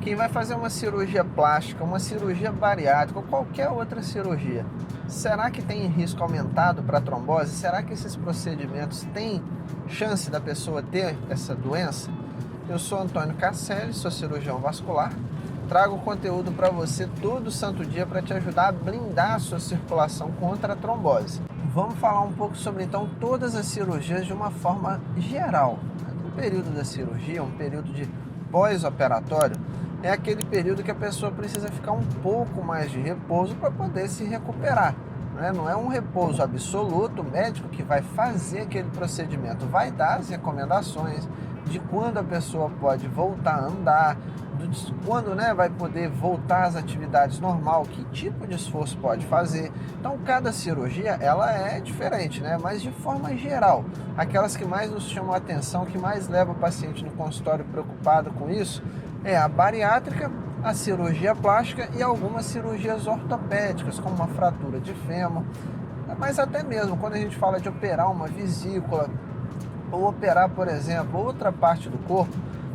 quem vai fazer uma cirurgia plástica, uma cirurgia bariátrica ou qualquer outra cirurgia, será que tem risco aumentado para trombose? Será que esses procedimentos têm chance da pessoa ter essa doença? Eu sou Antônio Casselli, sou cirurgião vascular. Trago conteúdo para você todo santo dia para te ajudar a blindar a sua circulação contra a trombose. Vamos falar um pouco sobre então todas as cirurgias de uma forma geral. O período da cirurgia, um período de pós-operatório, é aquele período que a pessoa precisa ficar um pouco mais de repouso para poder se recuperar. Não é um repouso absoluto, o médico que vai fazer aquele procedimento vai dar as recomendações de quando a pessoa pode voltar a andar, quando vai poder voltar às atividades normal, que tipo de esforço pode fazer. Então cada cirurgia ela é diferente, mas de forma geral, aquelas que mais nos chamam a atenção, que mais levam o paciente no consultório preocupado com isso, é a bariátrica, a cirurgia plástica e algumas cirurgias ortopédicas, como uma fratura de fêmur, mas até mesmo quando a gente fala de operar uma vesícula, ou operar, por exemplo, outra parte do corpo,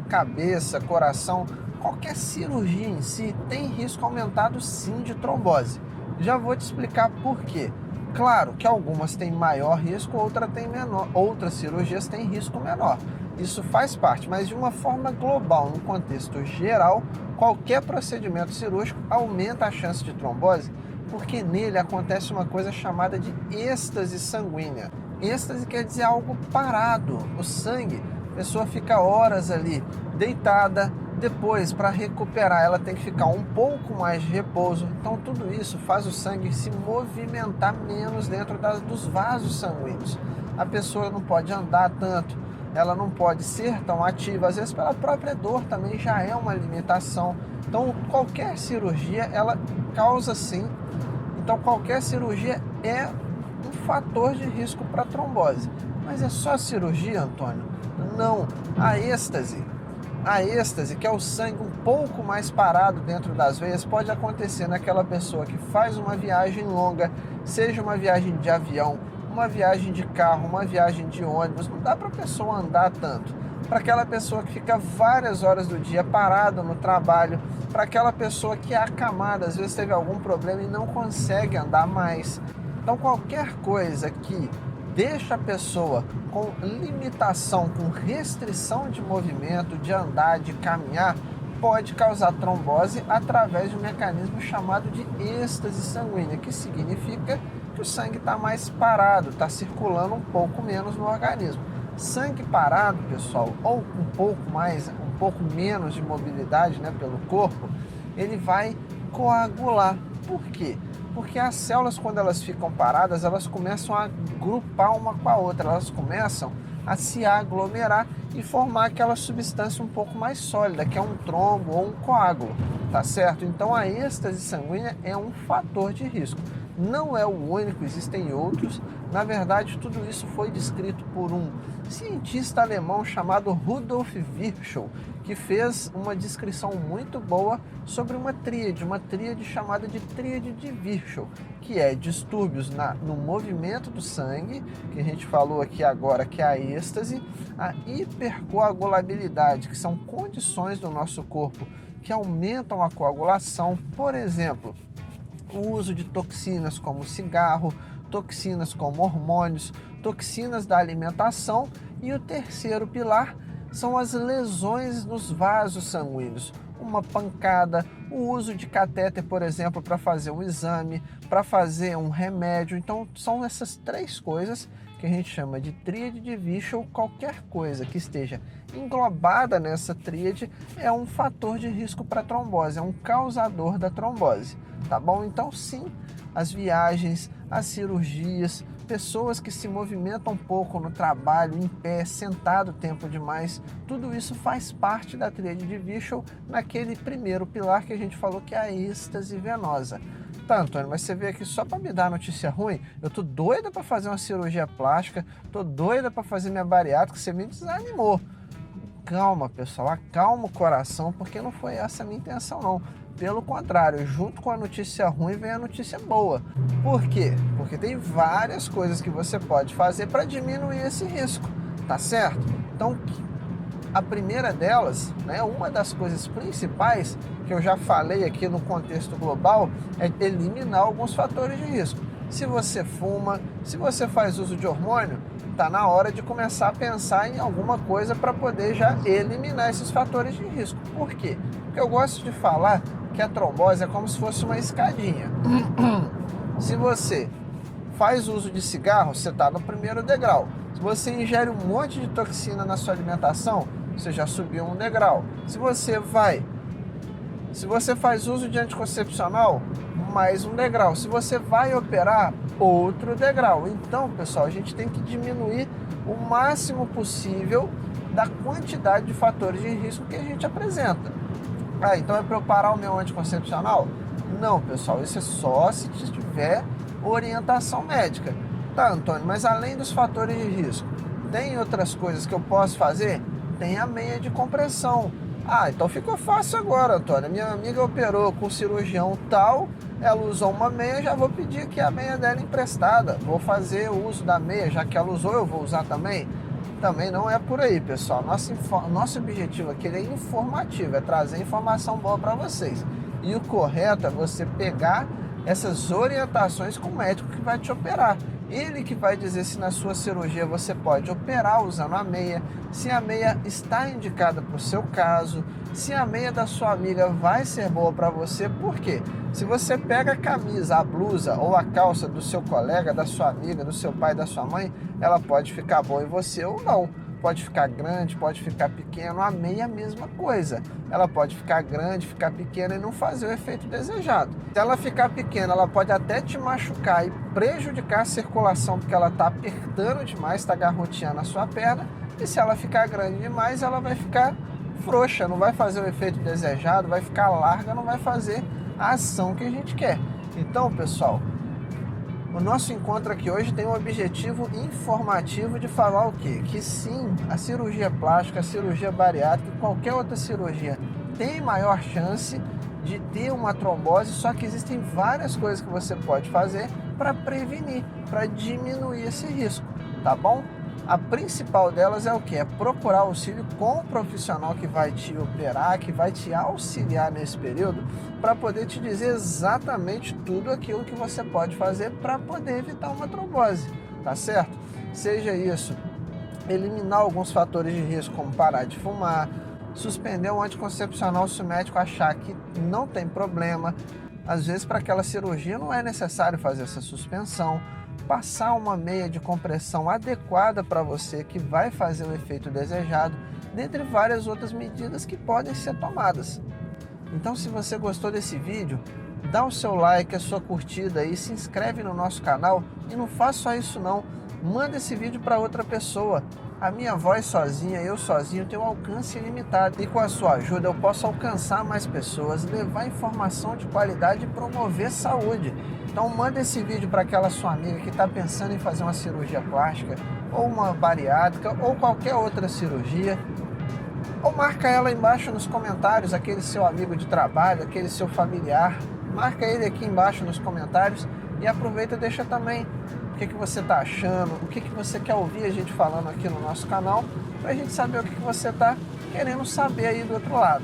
cabeça, coração, qualquer cirurgia em si tem risco aumentado sim de trombose. Já vou te explicar por quê. Claro que algumas têm maior risco, outras têm menor, outras cirurgias têm risco menor. Isso faz parte, mas de uma forma global, no contexto geral, qualquer procedimento cirúrgico aumenta a chance de trombose, porque nele acontece uma coisa chamada de êxtase sanguínea. Êxtase quer dizer algo parado, o sangue, a pessoa fica horas ali deitada, depois para recuperar ela tem que ficar um pouco mais de repouso, então tudo isso faz o sangue se movimentar menos dentro dos vasos sanguíneos. A pessoa não pode andar tanto, ela não pode ser tão ativa, às vezes pela própria dor também já é uma limitação. Então qualquer cirurgia ela causa sim, então qualquer cirurgia é um fator de risco para trombose. Mas é só cirurgia, Antônio? Não. A êxtase, que é o sangue um pouco mais parado dentro das veias, pode acontecer naquela pessoa que faz uma viagem longa, seja uma viagem de avião, uma viagem de carro, uma viagem de ônibus. Não dá para a pessoa andar tanto. Para aquela pessoa que fica várias horas do dia parada no trabalho, para aquela pessoa que é acamada, às vezes teve algum problema e não consegue andar mais. Então qualquer coisa que deixa a pessoa com limitação, com restrição de movimento, de andar, de caminhar, pode causar trombose através de um mecanismo chamado de êxtase sanguínea, que significa que o sangue está mais parado, está circulando um pouco menos no organismo. Sangue parado, pessoal, ou um pouco menos de mobilidade pelo corpo, ele vai coagular. Por quê? Porque as células, quando elas ficam paradas, elas começam a agrupar uma com a outra, elas começam a se aglomerar e formar aquela substância um pouco mais sólida, que é um trombo ou um coágulo, tá certo? Então a êxtase sanguínea é um fator de risco. Não é o único, existem outros. Na verdade, tudo isso foi descrito por um cientista alemão chamado Rudolf Virchow, que fez uma descrição muito boa sobre uma tríade chamada de tríade de Virchow, que é distúrbios no movimento do sangue, que a gente falou aqui agora, que é a êxtase, a hipercoagulabilidade, que são condições do nosso corpo que aumentam a coagulação, por exemplo, o uso de toxinas como cigarro, toxinas como hormônios, toxinas da alimentação, e o terceiro pilar são as lesões nos vasos sanguíneos, uma pancada, o uso de catéter, por exemplo, para fazer um exame, para fazer um remédio. Então são essas três coisas que a gente chama de tríade de Virchow. Qualquer coisa que esteja englobada nessa tríade é um fator de risco para trombose, é um causador da trombose, tá bom? Então sim, as viagens, as cirurgias, pessoas que se movimentam um pouco no trabalho, em pé, sentado tempo demais, tudo isso faz parte da tríade de Virchow, naquele primeiro pilar que a gente falou, que é a êxtase venosa. Tá, Antônio, mas você veio aqui só para me dar notícia ruim? Eu tô doida para fazer uma cirurgia plástica, tô doida para fazer minha bariátrica, você me desanimou. Calma, pessoal, acalma o coração, porque não foi essa a minha intenção, não. Pelo contrário, junto com a notícia ruim vem a notícia boa. Por quê? Porque tem várias coisas que você pode fazer para diminuir esse risco, tá certo? Então, A primeira delas, né, uma das coisas principais que eu já falei aqui no contexto global, é eliminar alguns fatores de risco. Se você fuma, se você faz uso de hormônio, está na hora de começar a pensar em alguma coisa para poder já eliminar esses fatores de risco. Por quê? Porque eu gosto de falar que a trombose é como se fosse uma escadinha. Se você faz uso de cigarro, você está no primeiro degrau. Se você ingere um monte de toxina na sua alimentação, você já subiu um degrau. Se você faz uso de anticoncepcional, mais um degrau. Se você vai operar, outro degrau. Então, pessoal, a gente tem que diminuir o máximo possível da quantidade de fatores de risco que a gente apresenta. Então é para eu parar o meu anticoncepcional? Não, pessoal, isso é só se tiver orientação médica. Tá, Antônio, mas além dos fatores de risco, tem outras coisas que eu posso fazer? Tem a meia de compressão. Então ficou fácil agora, Antônio. Minha amiga operou com um cirurgião tal, ela usou uma meia, já vou pedir aqui a meia dela emprestada. Vou fazer o uso da meia, já que ela usou, eu vou usar também. Também não é por aí, pessoal. Nosso objetivo aqui é informativo, é trazer informação boa para vocês. E o correto é você pegar essas orientações com o médico que vai te operar. Ele que vai dizer se na sua cirurgia você pode operar usando a meia, se a meia está indicada para o seu caso, se a meia da sua amiga vai ser boa para você. Por quê? Se você pega a camisa, a blusa ou a calça do seu colega, da sua amiga, do seu pai, da sua mãe, ela pode ficar boa em você ou não. Pode ficar grande, pode ficar pequeno, a meia é a mesma coisa. Ela pode ficar grande, ficar pequena e não fazer o efeito desejado. Se ela ficar pequena, ela pode até te machucar e prejudicar a circulação, porque ela está apertando demais, está garroteando a sua perna. E se ela ficar grande demais, ela vai ficar frouxa, não vai fazer o efeito desejado, vai ficar larga, não vai fazer a ação que a gente quer. Então, pessoal, o nosso encontro aqui hoje tem um objetivo informativo de falar o quê? Que sim, a cirurgia plástica, a cirurgia bariátrica e qualquer outra cirurgia tem maior chance de ter uma trombose, só que existem várias coisas que você pode fazer para prevenir, para diminuir esse risco, tá bom? A principal delas é o quê? É procurar auxílio com o profissional que vai te operar, que vai te auxiliar nesse período, para poder te dizer exatamente tudo aquilo que você pode fazer para poder evitar uma trombose, tá certo? Seja isso, eliminar alguns fatores de risco, como parar de fumar, suspender o anticoncepcional se o médico achar que não tem problema. Às vezes, para aquela cirurgia, não é necessário fazer essa suspensão. Passar uma meia de compressão adequada para você, que vai fazer o efeito desejado, dentre várias outras medidas que podem ser tomadas. Então, se você gostou desse vídeo, dá o seu like, a sua curtida aí, se inscreve no nosso canal e não faça só isso não, manda esse vídeo para outra pessoa. A minha voz sozinha, eu sozinho, tenho um alcance ilimitado e com a sua ajuda eu posso alcançar mais pessoas, levar informação de qualidade e promover saúde. Então manda esse vídeo para aquela sua amiga que está pensando em fazer uma cirurgia plástica ou uma bariátrica ou qualquer outra cirurgia. Ou marca ela embaixo nos comentários, aquele seu amigo de trabalho, aquele seu familiar. Marca ele aqui embaixo nos comentários e aproveita e deixa também o que você está achando, o que você quer ouvir a gente falando aqui no nosso canal, para a gente saber o que você está querendo saber aí do outro lado.